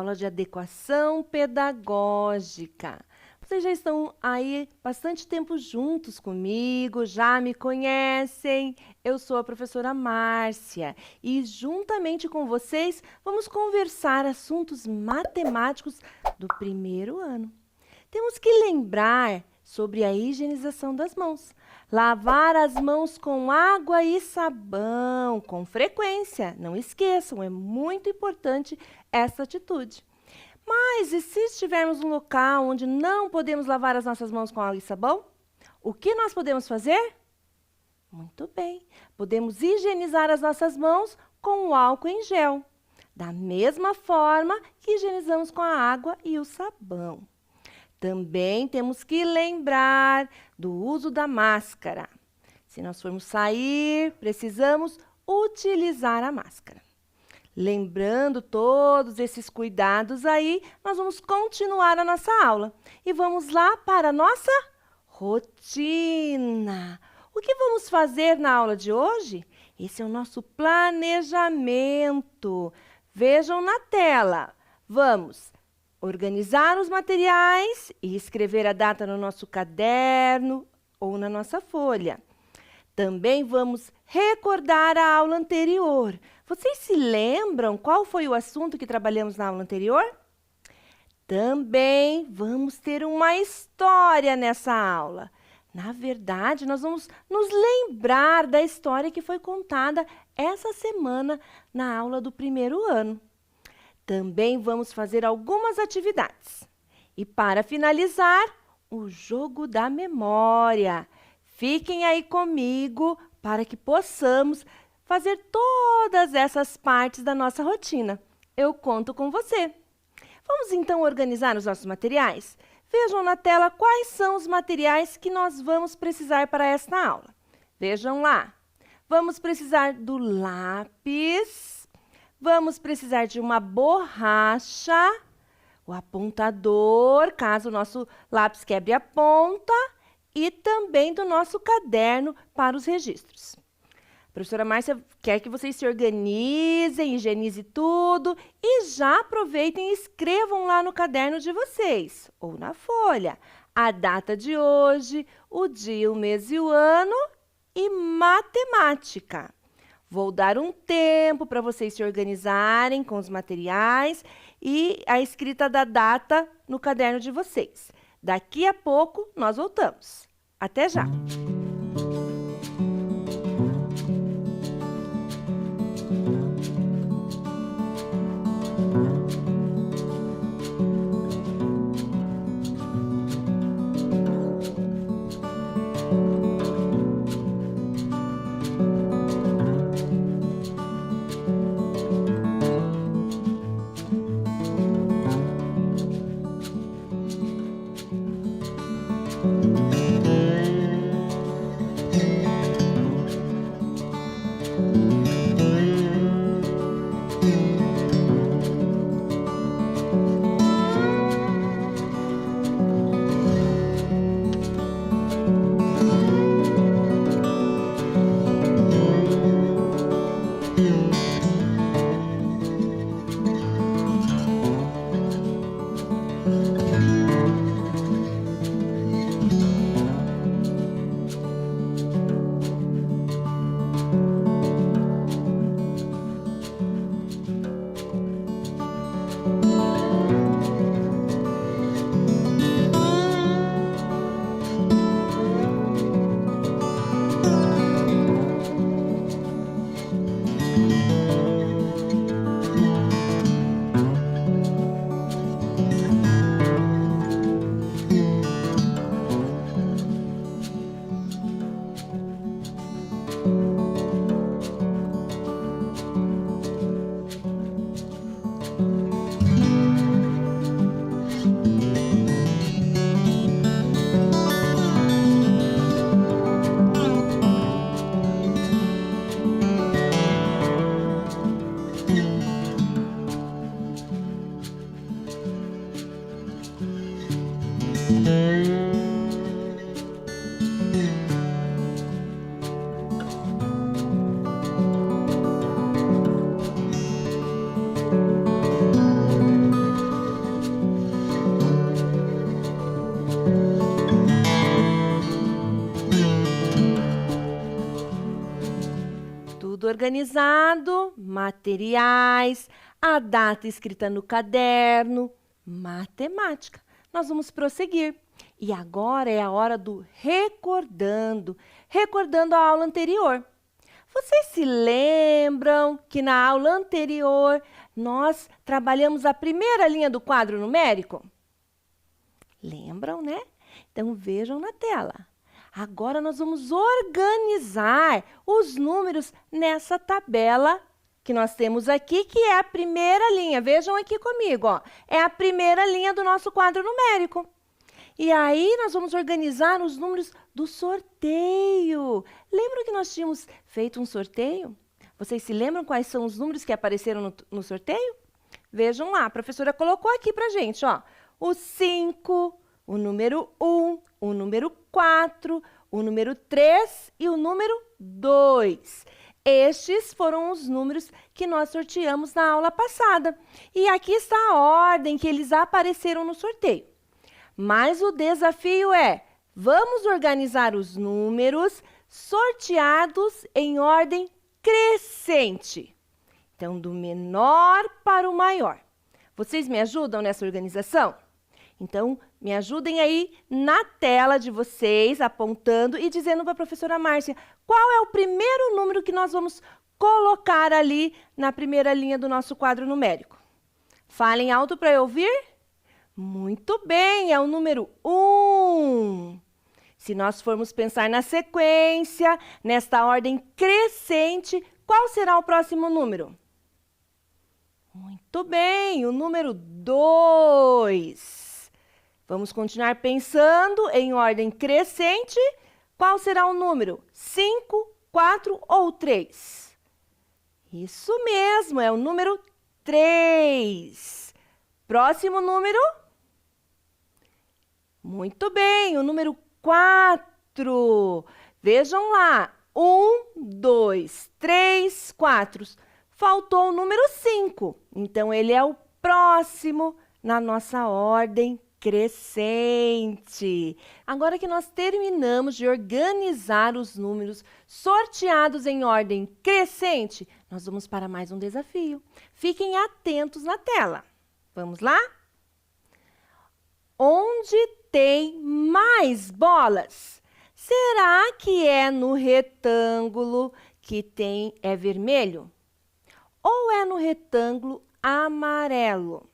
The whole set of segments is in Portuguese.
aula de adequação pedagógica. Vocês já estão aí bastante tempo juntos comigo, já me conhecem. Eu sou a professora Márcia e, juntamente com vocês, vamos conversar assuntos matemáticos do primeiro ano. Temos que lembrar sobre a higienização das mãos. Lavar as mãos com água e sabão, com frequência. Não esqueçam, é muito importante essa atitude. Mas e se estivermos num local onde não podemos lavar as nossas mãos com água e sabão? O que nós podemos fazer? Muito bem, podemos higienizar as nossas mãos com o álcool em gel, da mesma forma que higienizamos com a água e o sabão. Também temos que lembrar do uso da máscara. Se nós formos sair, precisamos utilizar a máscara. Lembrando todos esses cuidados aí, nós vamos continuar a nossa aula. E vamos lá para a nossa rotina. O que vamos fazer na aula de hoje? Esse é o nosso planejamento. Vejam na tela. Vamos organizar os materiais e escrever a data no nosso caderno ou na nossa folha. Também vamos recordar a aula anterior. Vocês se lembram qual foi o assunto que trabalhamos na aula anterior? Também vamos ter uma história nessa aula. Na verdade, nós vamos nos lembrar da história que foi contada essa semana na aula do primeiro ano. Também vamos fazer algumas atividades. E para finalizar, o jogo da memória. Fiquem aí comigo para que possamos fazer todas essas partes da nossa rotina. Eu conto com você. Vamos então organizar os nossos materiais? Vejam na tela quais são os materiais que nós vamos precisar para esta aula. Vejam lá. Vamos precisar do lápis, vamos precisar de uma borracha, o apontador, caso o nosso lápis quebre a ponta, e também do nosso caderno para os registros. A professora Márcia quer que vocês se organizem, higienize tudo e já aproveitem e escrevam lá no caderno de vocês, ou na folha, a data de hoje, o dia, o mês e o ano e matemática. Vou dar um tempo para vocês se organizarem com os materiais e a escrita da data no caderno de vocês. Daqui a pouco nós voltamos. Até já! organizado, materiais, a data escrita no caderno, matemática. Nós vamos prosseguir. E agora é a hora do recordando, recordando a aula anterior. Vocês se lembram que na aula anterior nós trabalhamos a primeira linha do quadro numérico? Lembram, né? Então vejam na tela. Agora nós vamos organizar os números nessa tabela que nós temos aqui, que é a primeira linha. Vejam aqui comigo, ó. É a primeira linha do nosso quadro numérico. E aí nós vamos organizar os números do sorteio. Lembram que nós tínhamos feito um sorteio? Vocês se lembram quais são os números que apareceram no sorteio? Vejam lá, a professora colocou aqui pra gente, ó. O 5, o número 1, o número 4, o número 3 e o número 2. Estes foram os números que nós sorteamos na aula passada. E aqui está a ordem que eles apareceram no sorteio. Mas o desafio é, vamos organizar os números sorteados em ordem crescente. Então, do menor para o maior. Vocês me ajudam nessa organização? Então, me ajudem aí na tela de vocês, apontando e dizendo para a professora Márcia qual é o primeiro número que nós vamos colocar ali na primeira linha do nosso quadro numérico. Falem alto para eu ouvir. Muito bem, é o número 1. Se nós formos pensar na sequência, nesta ordem crescente, qual será o próximo número? Muito bem, o número 2. Vamos continuar pensando em ordem crescente. Qual será o número? 5, 4 ou 3? Isso mesmo, é o número 3. Próximo número? Muito bem, o número 4. Vejam lá. 1, 2, 3, 4. Faltou o número 5. Então, ele é o próximo na nossa ordem crescente. Agora que nós terminamos de organizar os números sorteados em ordem crescente, nós vamos para mais um desafio. Fiquem atentos na tela. Vamos lá? Onde tem mais bolas? Será que é no retângulo que é vermelho? Ou é no retângulo amarelo?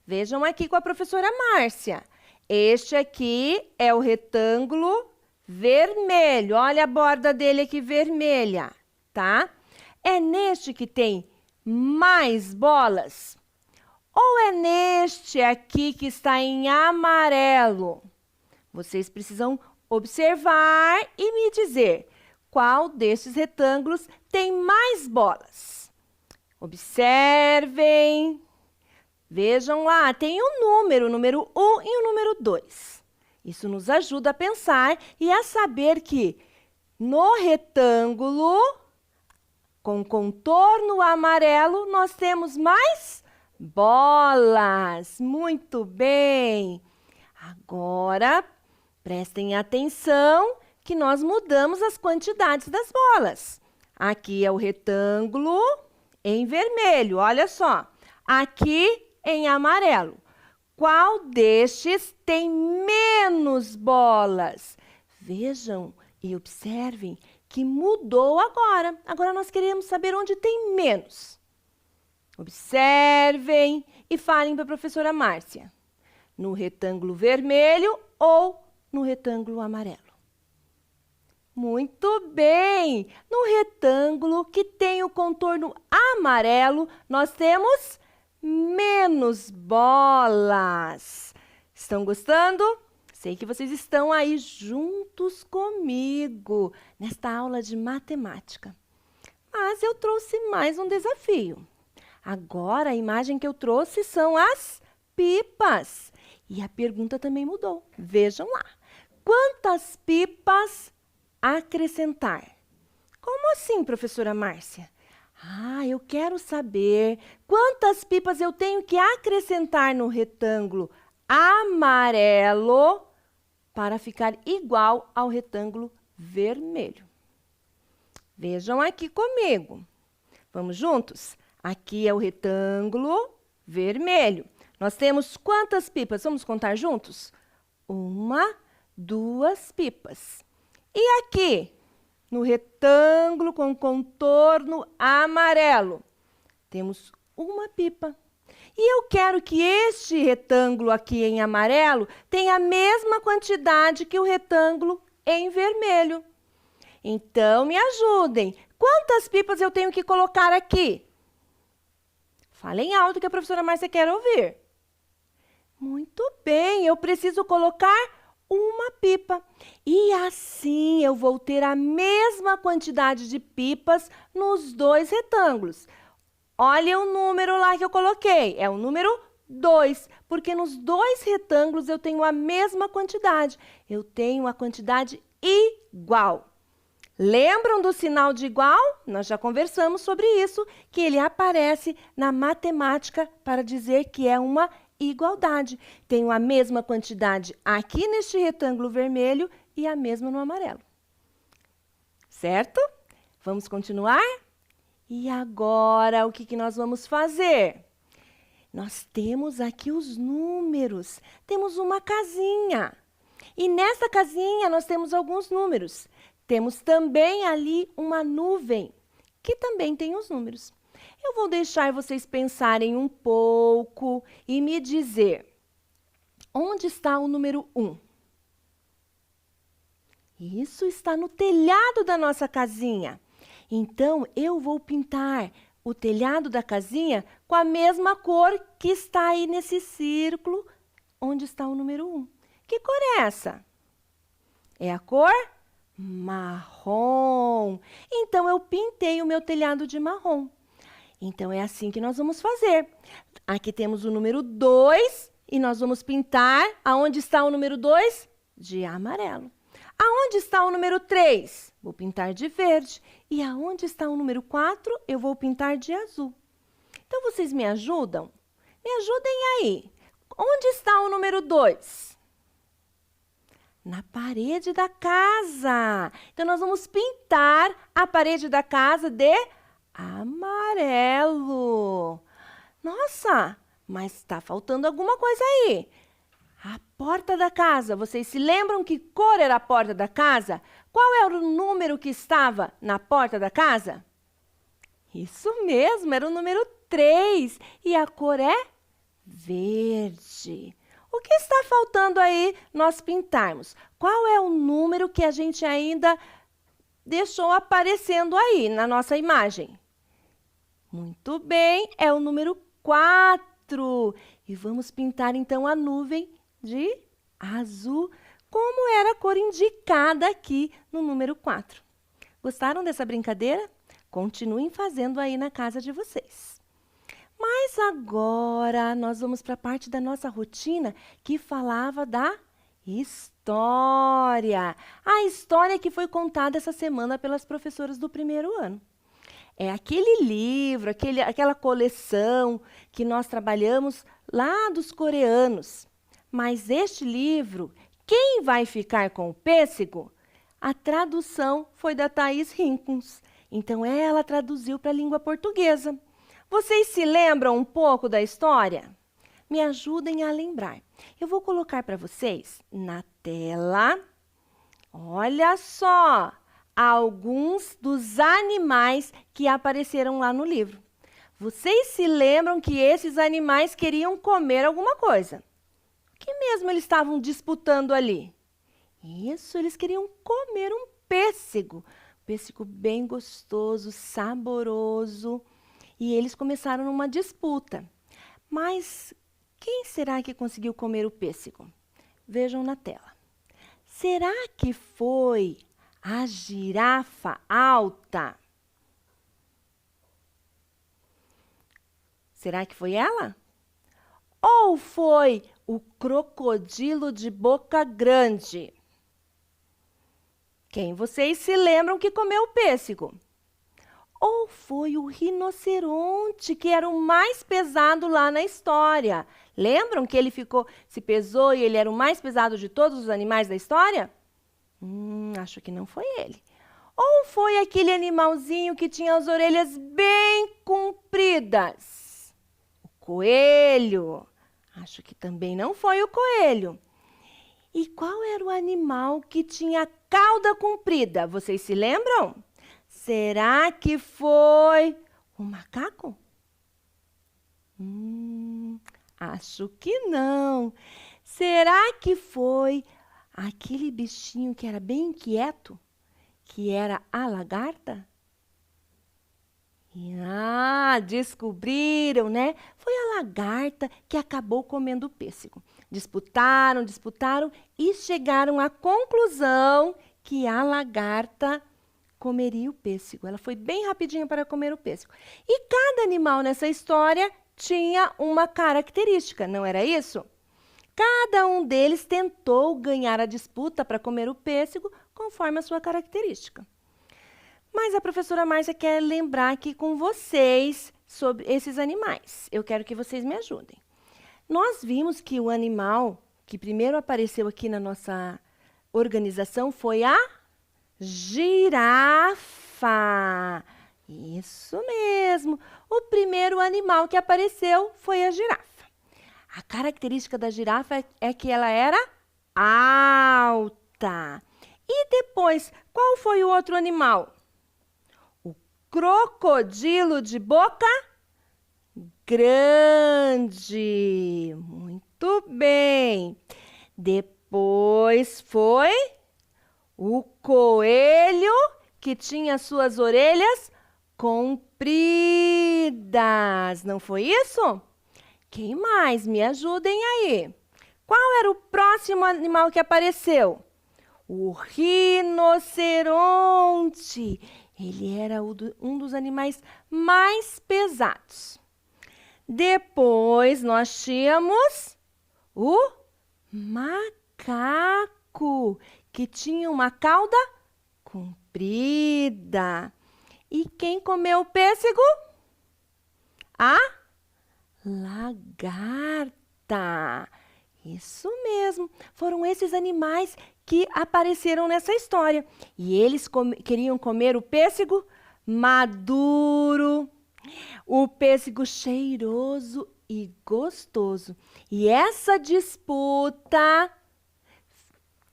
Vejam aqui com a professora Márcia. Este aqui é o retângulo vermelho. Olha a borda dele aqui vermelha, tá? É neste que tem mais bolas? Ou é neste aqui que está em amarelo? Vocês precisam observar e me dizer qual destes retângulos tem mais bolas. Observem. Vejam lá, tem o número 1 e o número 2. Isso nos ajuda a pensar e a saber que no retângulo com contorno amarelo nós temos mais bolas. Muito bem. Agora, prestem atenção que nós mudamos as quantidades das bolas. Aqui é o retângulo em vermelho, olha só. Aqui em amarelo. Qual destes tem menos bolas? Vejam e observem que mudou agora. Agora nós queremos saber onde tem menos. Observem e falem para a professora Márcia. No retângulo vermelho ou no retângulo amarelo? Muito bem! No retângulo que tem o contorno amarelo, nós temos menos bolas. Estão gostando? Sei que vocês estão aí juntos comigo nesta aula de matemática. Mas eu trouxe mais um desafio. Agora a imagem que eu trouxe são as pipas. E a pergunta também mudou. Vejam lá. Quantas pipas acrescentar? Como assim, professora Márcia? Eu quero saber quantas pipas eu tenho que acrescentar no retângulo amarelo para ficar igual ao retângulo vermelho. Vejam aqui comigo. Vamos juntos? Aqui é o retângulo vermelho. Nós temos quantas pipas? Vamos contar juntos? 1, 2 pipas. E aqui, no retângulo com contorno amarelo, temos uma pipa. E eu quero que este retângulo aqui em amarelo tenha a mesma quantidade que o retângulo em vermelho. Então, me ajudem. Quantas pipas eu tenho que colocar aqui? Falem alto que a professora Márcia quer ouvir. Muito bem, eu preciso colocar uma pipa. E assim eu vou ter a mesma quantidade de pipas nos dois retângulos. Olha o número lá que eu coloquei. É o número 2, porque nos dois retângulos eu tenho a mesma quantidade. Eu tenho a quantidade igual. Lembram do sinal de igual? Nós já conversamos sobre isso, que ele aparece na matemática para dizer que é uma igualdade. Tenho a mesma quantidade aqui neste retângulo vermelho e a mesma no amarelo. Certo? Vamos continuar? E agora, o que nós vamos fazer? Nós temos aqui os números. Temos uma casinha. E nessa casinha nós temos alguns números. Temos também ali uma nuvem, que também tem os números. Eu vou deixar vocês pensarem um pouco e me dizer, onde está o número 1? Isso está no telhado da nossa casinha. Então, eu vou pintar o telhado da casinha com a mesma cor que está aí nesse círculo, onde está o número 1. Que cor é essa? É a cor marrom. Então, eu pintei o meu telhado de marrom. Então, é assim que nós vamos fazer. Aqui temos o número 2 e nós vamos pintar. Aonde está o número 2? De amarelo. Aonde está o número 3? Vou pintar de verde. E aonde está o número 4? Eu vou pintar de azul. Então, vocês me ajudam? Me ajudem aí. Onde está o número 2? Na parede da casa. Então, nós vamos pintar a parede da casa de amarelo. Nossa, mas está faltando alguma coisa aí. A porta da casa. Vocês se lembram que cor era a porta da casa? Qual era o número que estava na porta da casa? Isso mesmo, era o número 3. E a cor é verde. O que está faltando aí nós pintarmos? Qual é o número que a gente ainda deixou aparecendo aí na nossa imagem? Muito bem, é o número 4. E vamos pintar então a nuvem de azul, como era a cor indicada aqui no número 4. Gostaram dessa brincadeira? Continuem fazendo aí na casa de vocês. Mas agora nós vamos para a parte da nossa rotina que falava da história. A história que foi contada essa semana pelas professoras do primeiro ano. É aquele livro, aquela coleção que nós trabalhamos lá dos coreanos. Mas este livro, Quem Vai Ficar com o Pêssego? A tradução foi da Thaís Rincons. Então, ela traduziu para a língua portuguesa. Vocês se lembram um pouco da história? Me ajudem a lembrar. Eu vou colocar para vocês na tela, olha só, alguns dos animais que apareceram lá no livro. Vocês se lembram que esses animais queriam comer alguma coisa? O que mesmo eles estavam disputando ali? Isso, eles queriam comer um pêssego. Um pêssego bem gostoso, saboroso. E eles começaram uma disputa. Mas quem será que conseguiu comer o pêssego? Vejam na tela. Será que foi a girafa alta? Será que foi ela? Ou foi o crocodilo de boca grande? Quem vocês se lembram que comeu o pêssego? Ou foi o rinoceronte, que era o mais pesado lá na história? Lembram que ele se pesou e ele era o mais pesado de todos os animais da história? Acho que não foi ele. Ou foi aquele animalzinho que tinha as orelhas bem compridas? O coelho. Acho que também não foi o coelho. E qual era o animal que tinha cauda comprida? Vocês se lembram? Será que foi o macaco? Acho que não. Será que foi aquele bichinho que era bem inquieto, que era a lagarta? Descobriram, né? Foi a lagarta que acabou comendo o pêssego. Disputaram e chegaram à conclusão que a lagarta comeria o pêssego. Ela foi bem rapidinho para comer o pêssego. E cada animal nessa história tinha uma característica, não era isso? Cada um deles tentou ganhar a disputa para comer o pêssego conforme a sua característica. Mas a professora Márcia quer lembrar aqui com vocês sobre esses animais. Eu quero que vocês me ajudem. Nós vimos que o animal que primeiro apareceu aqui na nossa organização foi a girafa. Isso mesmo. O primeiro animal que apareceu foi a girafa. A característica da girafa é que ela era alta. E depois, qual foi o outro animal? Crocodilo de boca grande. Muito bem. Depois foi o coelho, que tinha suas orelhas compridas. Não foi isso? Quem mais? Me ajudem aí. Qual era o próximo animal que apareceu? O rinoceronte. Ele era um dos animais mais pesados. Depois nós tínhamos o macaco, que tinha uma cauda comprida. E quem comeu o pêssego? A lagarta. Isso mesmo. Foram esses animais que apareceram nessa história. E eles queriam comer o pêssego maduro, o pêssego cheiroso e gostoso. E essa disputa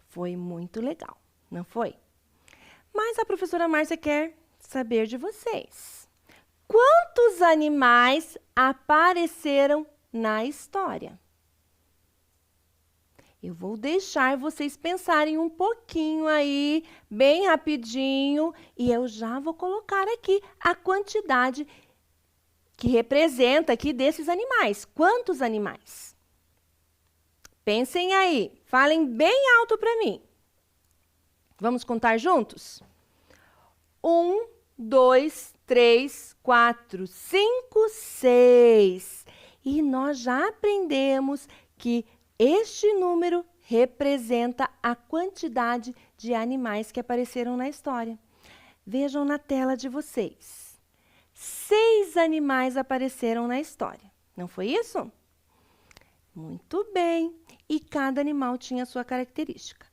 foi muito legal, não foi? Mas a professora Márcia quer saber de vocês. Quantos animais apareceram na história? Eu vou deixar vocês pensarem um pouquinho aí, bem rapidinho, e eu já vou colocar aqui a quantidade que representa aqui desses animais. Quantos animais? Pensem aí, falem bem alto para mim. Vamos contar juntos? 1, 2, 3, 4, 5, 6. E nós já aprendemos que este número representa a quantidade de animais que apareceram na história. Vejam na tela de vocês. 6 animais apareceram na história. Não foi isso? Muito bem. E cada animal tinha a sua característica.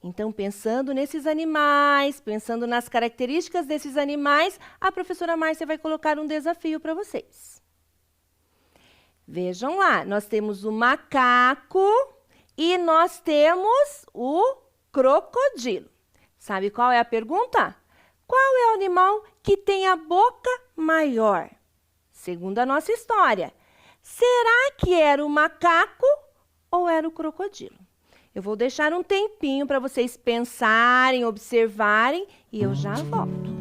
Então, pensando nesses animais, pensando nas características desses animais, a professora Márcia vai colocar um desafio para vocês. Vejam lá, nós temos o macaco e nós temos o crocodilo. Sabe qual é a pergunta? Qual é o animal que tem a boca maior? Segundo a nossa história, será que era o macaco ou era o crocodilo? Eu vou deixar um tempinho para vocês pensarem, observarem e eu já volto.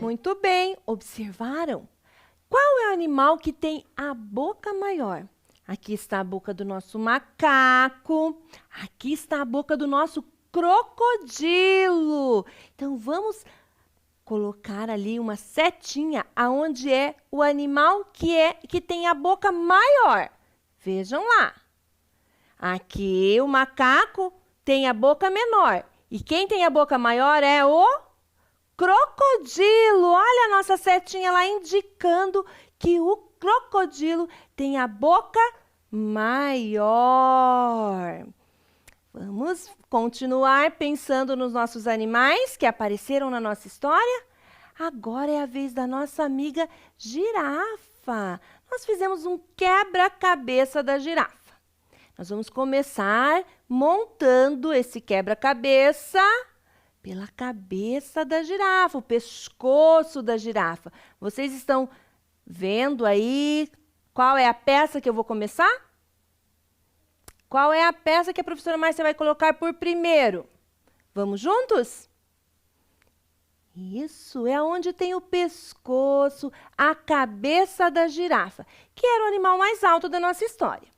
Muito bem, observaram? Qual é o animal que tem a boca maior? Aqui está a boca do nosso macaco, aqui está a boca do nosso crocodilo. Então, vamos colocar ali uma setinha aonde é o animal que tem a boca maior. Vejam lá. Aqui o macaco tem a boca menor. E quem tem a boca maior é o crocodilo. Olha a nossa setinha lá indicando que o crocodilo tem a boca maior. Vamos continuar pensando nos nossos animais que apareceram na nossa história? Agora é a vez da nossa amiga girafa. Nós fizemos um quebra-cabeça da girafa. Nós vamos começar montando esse quebra-cabeça pela cabeça da girafa, o pescoço da girafa. Vocês estão vendo aí qual é a peça que eu vou começar? Qual é a peça que a professora Márcia vai colocar por primeiro? Vamos juntos? Isso, é onde tem o pescoço, a cabeça da girafa, que era o animal mais alto da nossa história.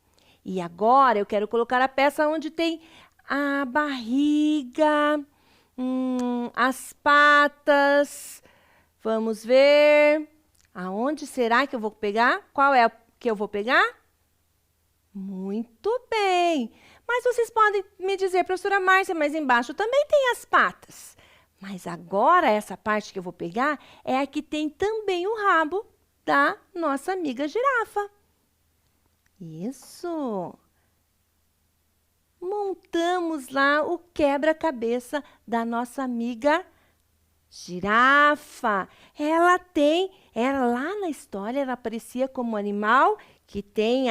E agora eu quero colocar a peça onde tem a barriga, as patas. Vamos ver. Aonde será que eu vou pegar? Qual é a que eu vou pegar? Muito bem. Mas vocês podem me dizer, professora Márcia, mas embaixo também tem as patas. Mas agora essa parte que eu vou pegar é a que tem também o rabo da nossa amiga girafa. Isso. Montamos lá o quebra-cabeça da nossa amiga girafa. Ela lá na história, ela aparecia como um animal que tem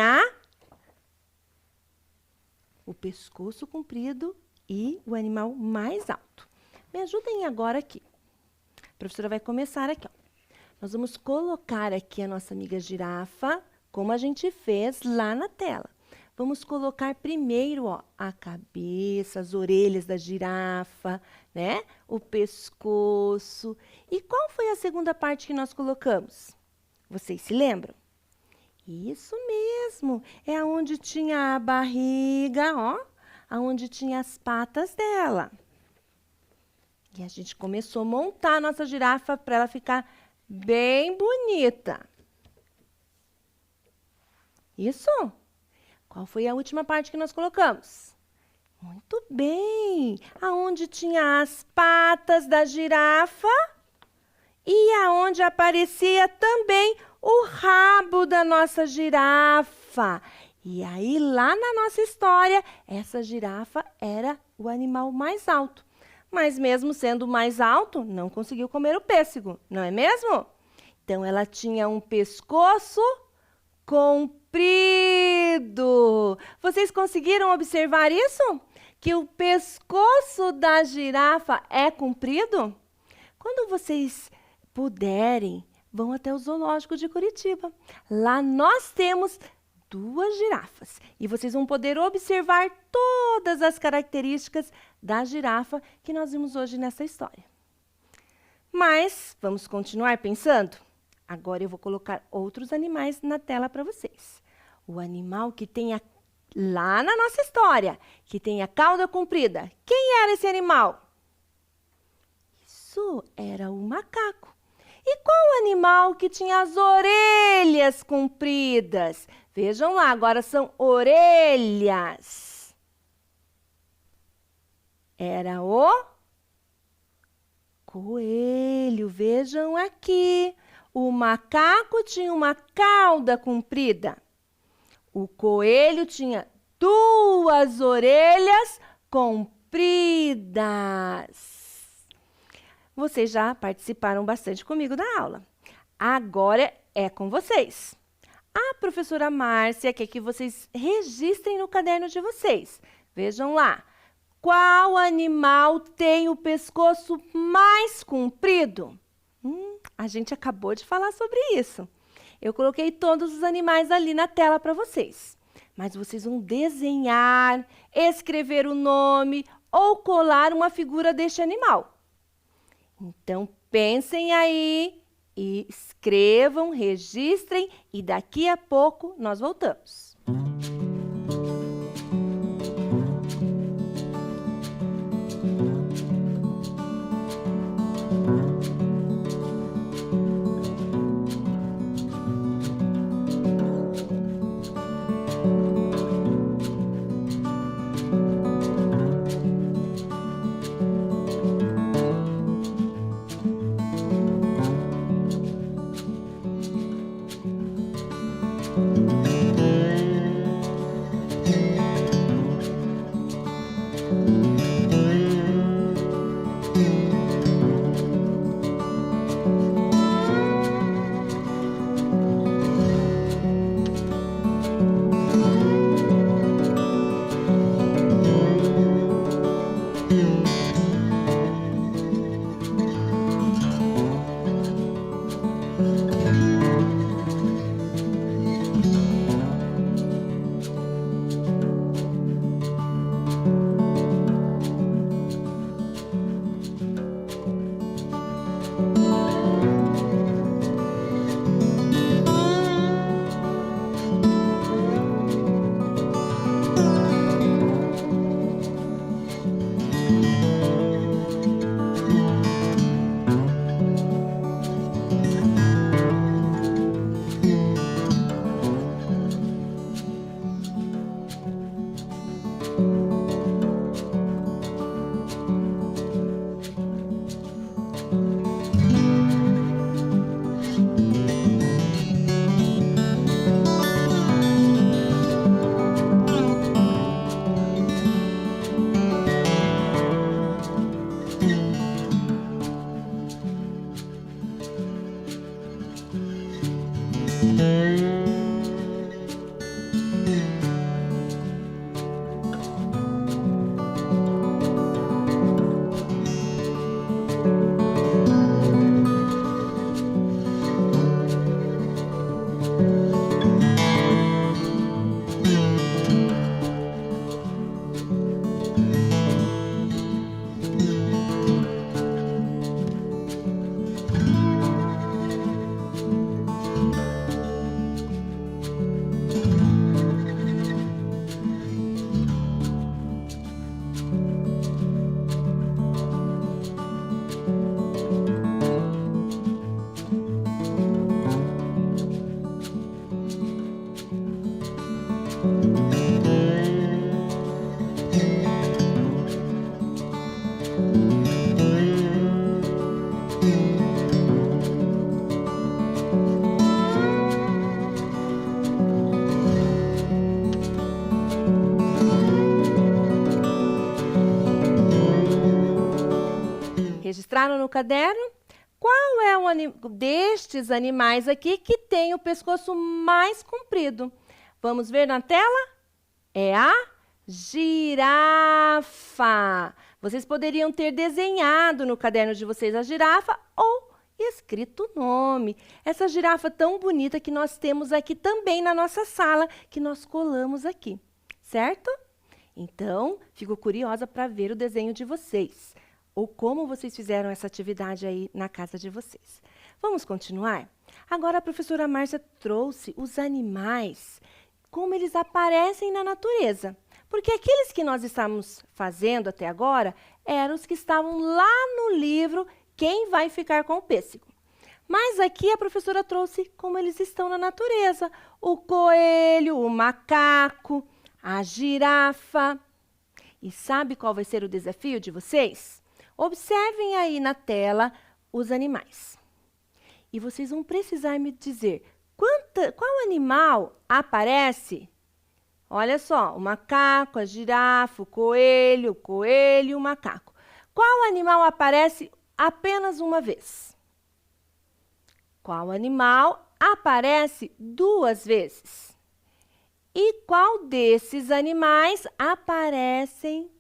o pescoço comprido e o animal mais alto. Me ajudem agora aqui. A professora vai começar aqui. Ó. Nós vamos colocar aqui a nossa amiga girafa, como a gente fez lá na tela. Vamos colocar primeiro, ó, a cabeça, as orelhas da girafa, né? O pescoço. E qual foi a segunda parte que nós colocamos? Vocês se lembram? Isso mesmo, é aonde tinha a barriga, ó, aonde tinha as patas dela. E a gente começou a montar a nossa girafa para ela ficar bem bonita. Isso? Qual foi a última parte que nós colocamos? Muito bem, aonde tinha as patas da girafa e aonde aparecia também o rabo da nossa girafa. E aí, lá na nossa história, essa girafa era o animal mais alto. Mas mesmo sendo mais alto, não conseguiu comer o pêssego, não é mesmo? Então, ela tinha um pescoço comprido. Vocês conseguiram observar isso? Que o pescoço da girafa é comprido? Quando vocês puderem, vão até o Zoológico de Curitiba. Lá nós temos 2 girafas. E vocês vão poder observar todas as características da girafa que nós vimos hoje nessa história. Mas vamos continuar pensando? Agora eu vou colocar outros animais na tela para vocês. O animal que tem lá na nossa história, que tem a cauda comprida. Quem era esse animal? Isso era o macaco. E qual animal que tinha as orelhas compridas? Vejam lá, agora são orelhas. Era o coelho. Vejam aqui. O macaco tinha uma cauda comprida. O coelho tinha 2 orelhas compridas. Vocês já participaram bastante comigo da aula. Agora é com vocês. A professora Márcia quer que vocês registrem no caderno de vocês. Vejam lá. Qual animal tem o pescoço mais comprido? A gente acabou de falar sobre isso. Eu coloquei todos os animais ali na tela para vocês. Mas vocês vão desenhar, escrever o nome ou colar uma figura deste animal. Então, pensem aí e escrevam, registrem e daqui a pouco nós voltamos. Registraram no caderno? Qual é destes animais aqui que tem o pescoço mais comprido? Vamos ver na tela? É a girafa. Vocês poderiam ter desenhado no caderno de vocês a girafa ou escrito o nome. Essa girafa tão bonita que nós temos aqui também na nossa sala, que nós colamos aqui, certo? Então, fico curiosa para ver o desenho de vocês, ou como vocês fizeram essa atividade aí na casa de vocês. Vamos continuar? Agora a professora Márcia trouxe os animais, como eles aparecem na natureza. Porque aqueles que nós estamos fazendo até agora eram os que estavam lá no livro Quem Vai Ficar com o Pêssego. Mas aqui a professora trouxe como eles estão na natureza. O coelho, o macaco, a girafa. E sabe qual vai ser o desafio de vocês? Observem aí na tela os animais. E vocês vão precisar me dizer qual animal aparece. Olha só, o macaco, a girafa, o coelho e o macaco. Qual animal aparece apenas uma vez? Qual animal aparece 2 vezes? E qual desses animais aparecem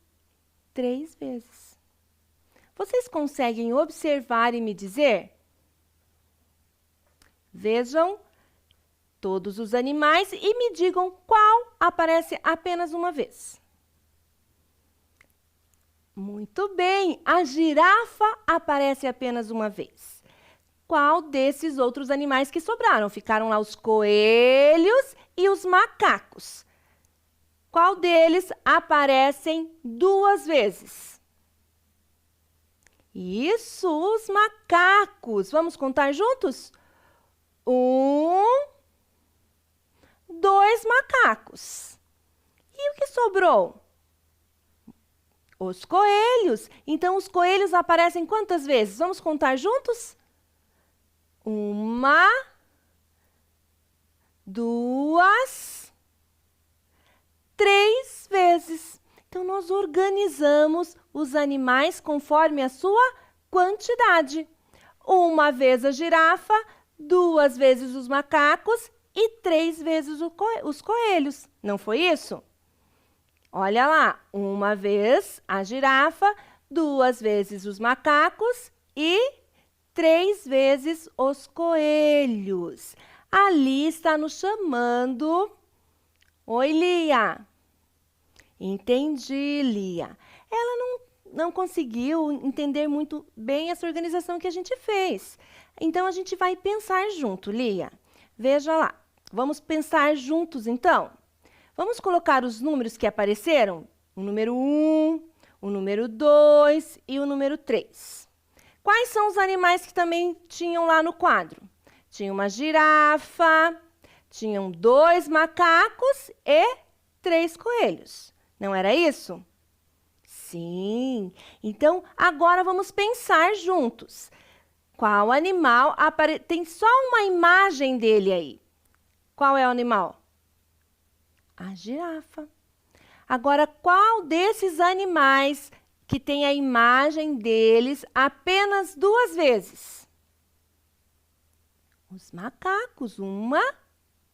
3 vezes? Vocês conseguem observar e me dizer? Vejam todos os animais e me digam qual aparece apenas uma vez. Muito bem, a girafa aparece apenas uma vez. Qual desses outros animais que sobraram? Ficaram lá os coelhos e os macacos. Qual deles aparecem 2 vezes? Isso, os macacos. Vamos contar juntos? 1, 2 macacos. E o que sobrou? Os coelhos. Então, os coelhos aparecem quantas vezes? Vamos contar juntos? 1, 2, 3 vezes. Então, nós organizamos os animais conforme a sua quantidade. 1 vez a girafa, 2 vezes os macacos e 3 vezes os coelhos. Não foi isso? Olha lá, 1 vez a girafa, 2 vezes os macacos e 3 vezes os coelhos. A Lia está nos chamando. Oi, Lia. Entendi, Lia. Ela não conseguiu entender muito bem essa organização que a gente fez. Então, a gente vai pensar junto, Lia. Veja lá. Vamos pensar juntos, então? Vamos colocar os números que apareceram? O número 1, o número 2 e o número 3. Quais são os animais que também tinham lá no quadro? Tinha uma girafa, tinham 2 macacos e 3 coelhos. Não era isso? Sim. Então, agora vamos pensar juntos. Qual animal tem só uma imagem dele aí? Qual é o animal? A girafa. Agora, qual desses animais que tem a imagem deles apenas 2 vezes? Os macacos. 1,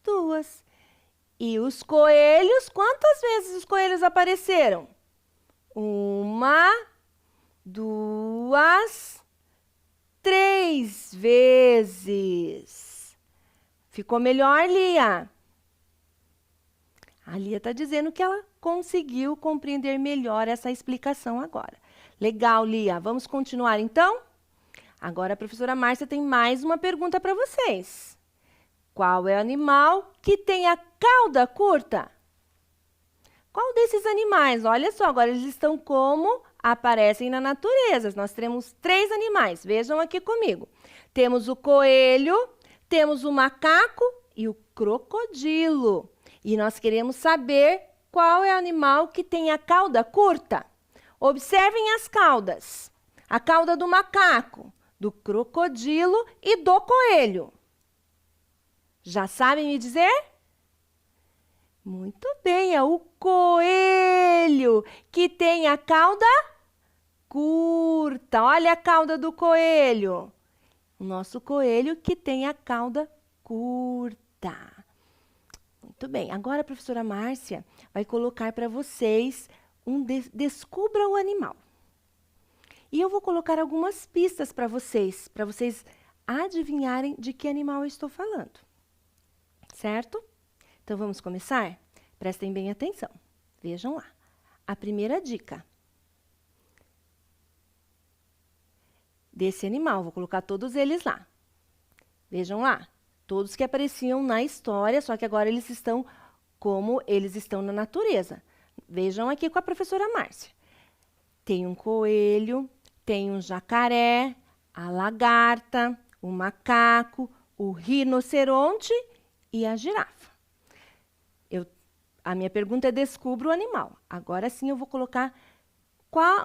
2. E os coelhos, quantas vezes os coelhos apareceram? 1, 2, 3 vezes. Ficou melhor, Lia? A Lia está dizendo que ela conseguiu compreender melhor essa explicação agora. Legal, Lia. Vamos continuar, então? Agora a professora Márcia tem mais uma pergunta para vocês. Qual é o animal que tem a cauda curta? Qual desses animais? Olha só, agora eles estão como aparecem na natureza. Nós temos 3 animais. Vejam aqui comigo. Temos o coelho, temos o macaco e o crocodilo. E nós queremos saber qual é o animal que tem a cauda curta. Observem as caudas. A cauda do macaco, do crocodilo e do coelho. Já sabem me dizer? Muito bem, é o coelho que tem a cauda curta. Olha a cauda do coelho. O nosso coelho que tem a cauda curta. Muito bem. Agora a professora Márcia vai colocar para vocês descubra o animal. E eu vou colocar algumas pistas para vocês adivinharem de que animal eu estou falando. Certo? Então vamos começar? Prestem bem atenção. Vejam lá. A primeira dica. Desse animal, vou colocar todos eles lá. Vejam lá. Todos que apareciam na história, só que agora eles estão como eles estão na natureza. Vejam aqui com a professora Márcia. Tem um coelho, tem um jacaré, a lagarta, o macaco, o rinoceronte e a girafa. A minha pergunta é descubra o animal. Agora sim eu vou colocar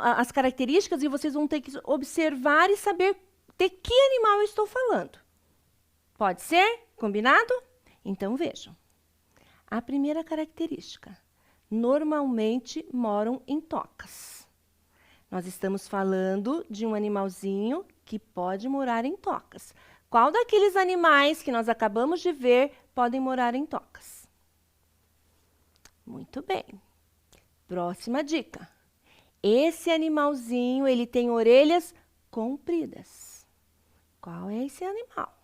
as características e vocês vão ter que observar e saber de que animal eu estou falando. Pode ser? Combinado? Então vejam. A primeira característica. Normalmente moram em tocas. Nós estamos falando de um animalzinho que pode morar em tocas. Qual daqueles animais que nós acabamos de ver podem morar em tocas? Muito bem. Próxima dica. Esse animalzinho, ele tem orelhas compridas. Qual é esse animal?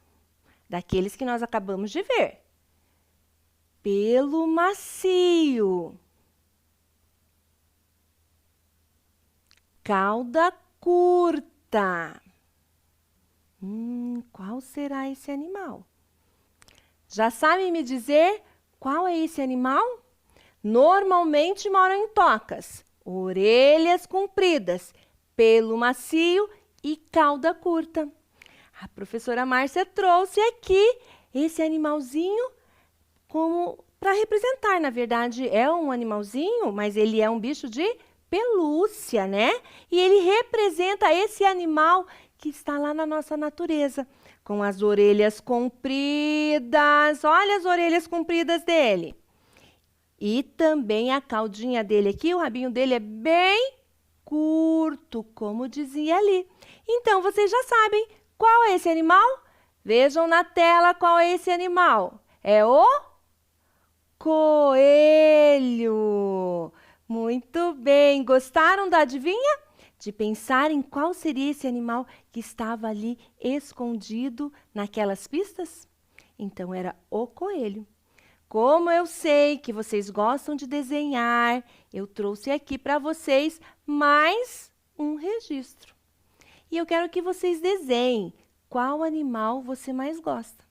Daqueles que nós acabamos de ver. Pelo macio. Cauda curta. Qual será esse animal? Já sabem me dizer qual é esse animal? Normalmente moram em tocas, orelhas compridas, pelo macio e cauda curta. A professora Márcia trouxe aqui esse animalzinho como para representar. Na verdade, é um animalzinho, mas ele é um bicho de pelúcia, né? E ele representa esse animal que está lá na nossa natureza, com as orelhas compridas. Olha as orelhas compridas dele. E também a caudinha dele aqui, o rabinho dele é bem curto, como dizia ali. Então, vocês já sabem qual é esse animal? Vejam na tela qual é esse animal. É o coelho. Muito bem. Gostaram da adivinha? De pensar em qual seria esse animal que estava ali escondido naquelas pistas? Então, era o coelho. Como eu sei que vocês gostam de desenhar, eu trouxe aqui para vocês mais um registro. E eu quero que vocês desenhem qual animal você mais gosta.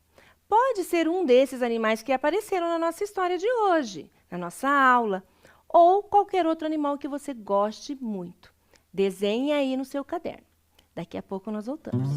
Pode ser um desses animais que apareceram na nossa história de hoje, na nossa aula, ou qualquer outro animal que você goste muito. Desenhe aí no seu caderno. Daqui a pouco nós voltamos.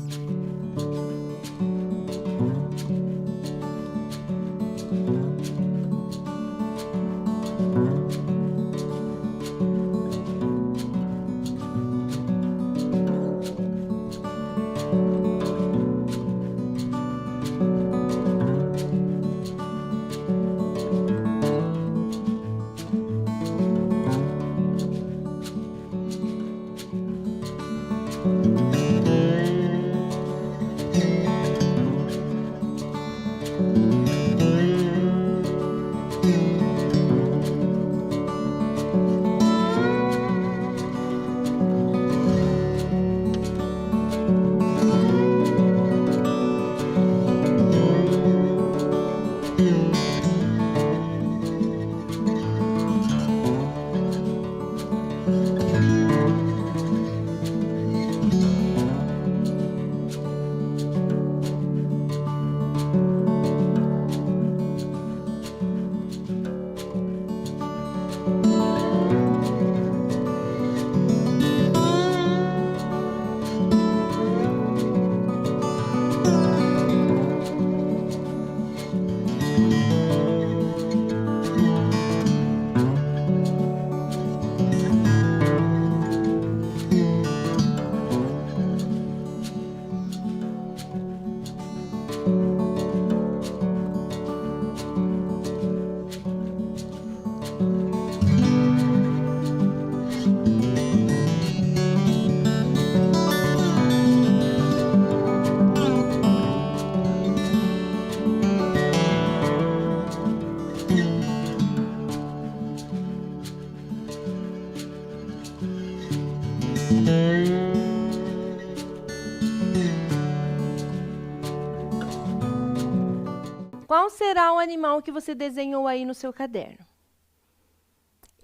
Qual será o animal que você desenhou aí no seu caderno?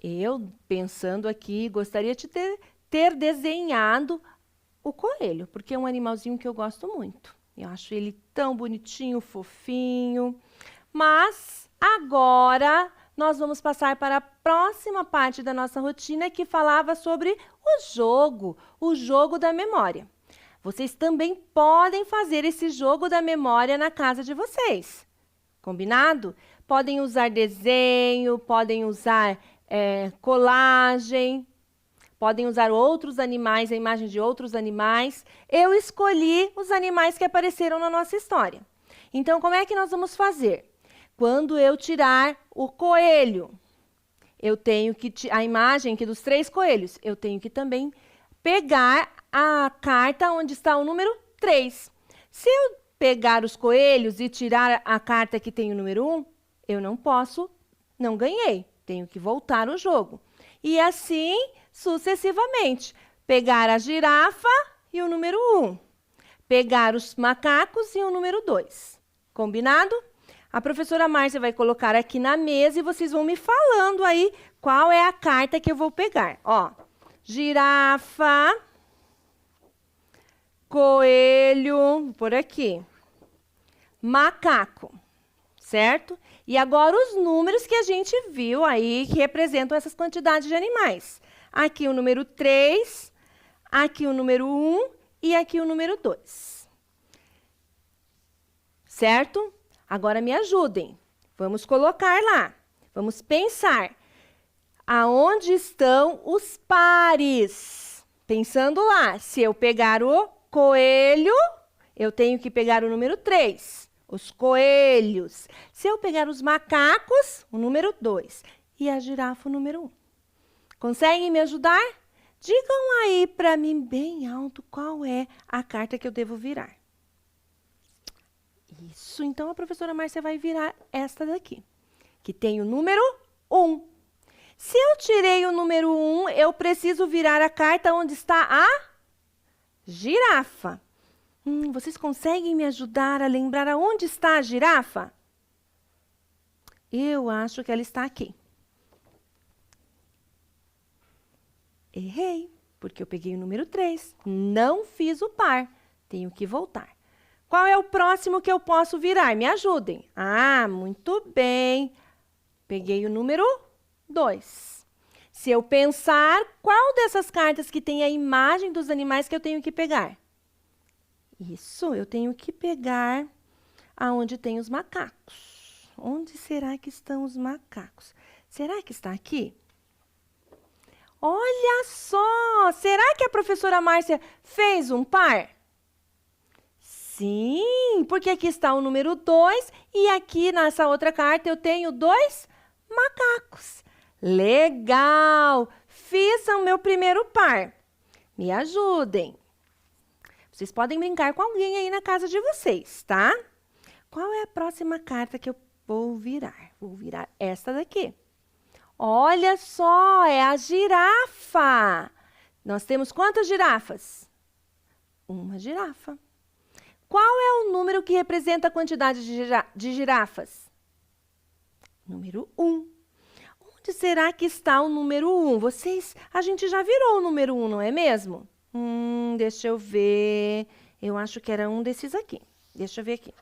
Eu, pensando aqui, gostaria de ter desenhado o coelho, porque é um animalzinho que eu gosto muito. Eu acho ele tão bonitinho, fofinho. Mas agora nós vamos passar para a próxima parte da nossa rotina que falava sobre o jogo da memória. Vocês também podem fazer esse jogo da memória na casa de vocês. Combinado? Podem usar desenho, podem usar colagem, podem usar outros animais, a imagem de outros animais. Eu escolhi os animais que apareceram na nossa história. Então, como é que nós vamos fazer? Quando eu tirar o coelho, eu tenho que a imagem aqui dos 3 coelhos, eu tenho que também pegar a carta onde está o número 3. Se eu pegar os coelhos e tirar a carta que tem o número 1, eu não ganhei. Tenho que voltar o jogo. E assim, sucessivamente. Pegar a girafa e o número 1. Pegar os macacos e o número 2. Combinado? A professora Márcia vai colocar aqui na mesa e vocês vão me falando aí qual é a carta que eu vou pegar. Ó, girafa, coelho, por aqui, macaco, certo? E agora os números que a gente viu aí que representam essas quantidades de animais. Aqui o número 3, aqui o número 1 e aqui o número 2. Certo? Agora me ajudem. Vamos colocar lá. Vamos pensar. Aonde estão os pares? Pensando lá, se eu pegar o coelho, eu tenho que pegar o número 3. Os coelhos. Se eu pegar os macacos, o número 2. E a girafa, o número 1. Conseguem me ajudar? Digam aí para mim bem alto qual é a carta que eu devo virar. Isso, então a professora Márcia vai virar esta daqui, que tem o número 1. Se eu tirei o número 1, eu preciso virar a carta onde está a girafa. Vocês conseguem me ajudar a lembrar aonde está a girafa? Eu acho que ela está aqui. Errei, porque eu peguei o número 3. Não fiz o par. Tenho que voltar. Qual é o próximo que eu posso virar? Me ajudem. Ah, muito bem. Peguei o número 2. Se eu pensar, qual dessas cartas que tem a imagem dos animais que eu tenho que pegar? Isso, eu tenho que pegar aonde tem os macacos. Onde será que estão os macacos? Será que está aqui? Olha só! Será que a professora Márcia fez um par? Sim, porque aqui está o número 2 e aqui nessa outra carta eu tenho 2 macacos. Legal! Fiz o meu primeiro par. Me ajudem. Vocês podem brincar com alguém aí na casa de vocês, tá? Qual é a próxima carta que eu vou virar? Vou virar esta daqui. Olha só, é a girafa. Nós temos quantas girafas? Uma girafa. Qual é o número que representa a quantidade de girafas? Número 1. Onde será que está o número 1? A gente já virou o número 1, não é mesmo? Deixa eu ver. Eu acho que era um desses aqui. Deixa eu ver aqui.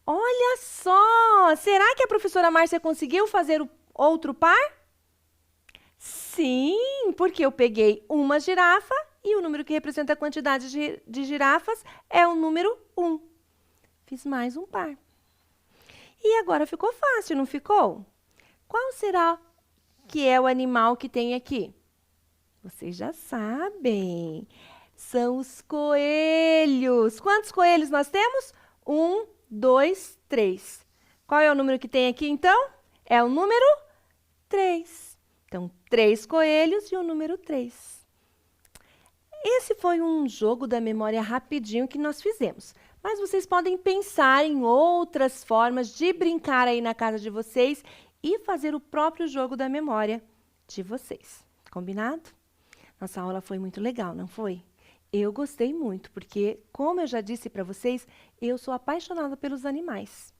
Olha só! Será que a professora Márcia conseguiu fazer o outro par? Sim, porque eu peguei uma girafa e o número que representa a quantidade de girafas é o número 1. Fiz mais um par. E agora ficou fácil, não ficou? Qual será que é o animal que tem aqui? Vocês já sabem. São os coelhos. Quantos coelhos nós temos? 1, 2, 3. Qual é o número que tem aqui, então? É o número 3. Então, 3 coelhos e o número 3. Esse foi um jogo da memória rapidinho que nós fizemos. Mas vocês podem pensar em outras formas de brincar aí na casa de vocês e fazer o próprio jogo da memória de vocês. Combinado? Nossa aula foi muito legal, não foi? Eu gostei muito, porque, como eu já disse para vocês, eu sou apaixonada pelos animais.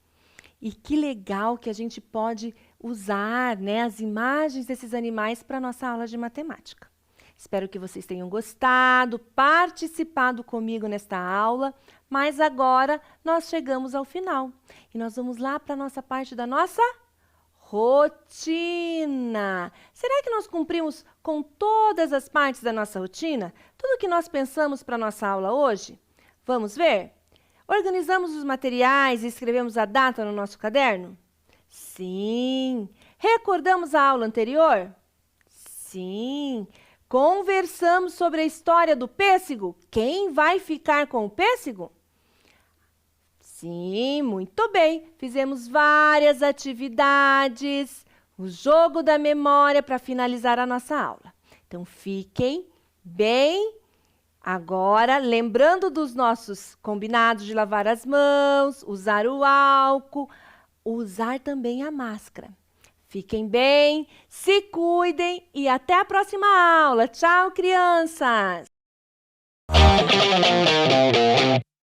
E que legal que a gente pode usar, né, as imagens desses animais para a nossa aula de matemática. Espero que vocês tenham gostado, participado comigo nesta aula, mas agora nós chegamos ao final. E nós vamos lá para a nossa parte da nossa rotina. Será que nós cumprimos com todas as partes da nossa rotina? Tudo que nós pensamos para a nossa aula hoje? Vamos ver? Organizamos os materiais e escrevemos a data no nosso caderno? Sim. Recordamos a aula anterior? Sim. Conversamos sobre a história do pêssego? Quem vai ficar com o pêssego? Sim, muito bem. Fizemos várias atividades, o jogo da memória para finalizar a nossa aula. Então, fiquem bem agora, lembrando dos nossos combinados de lavar as mãos, usar o álcool, usar também a máscara. Fiquem bem, se cuidem e até a próxima aula. Tchau, crianças!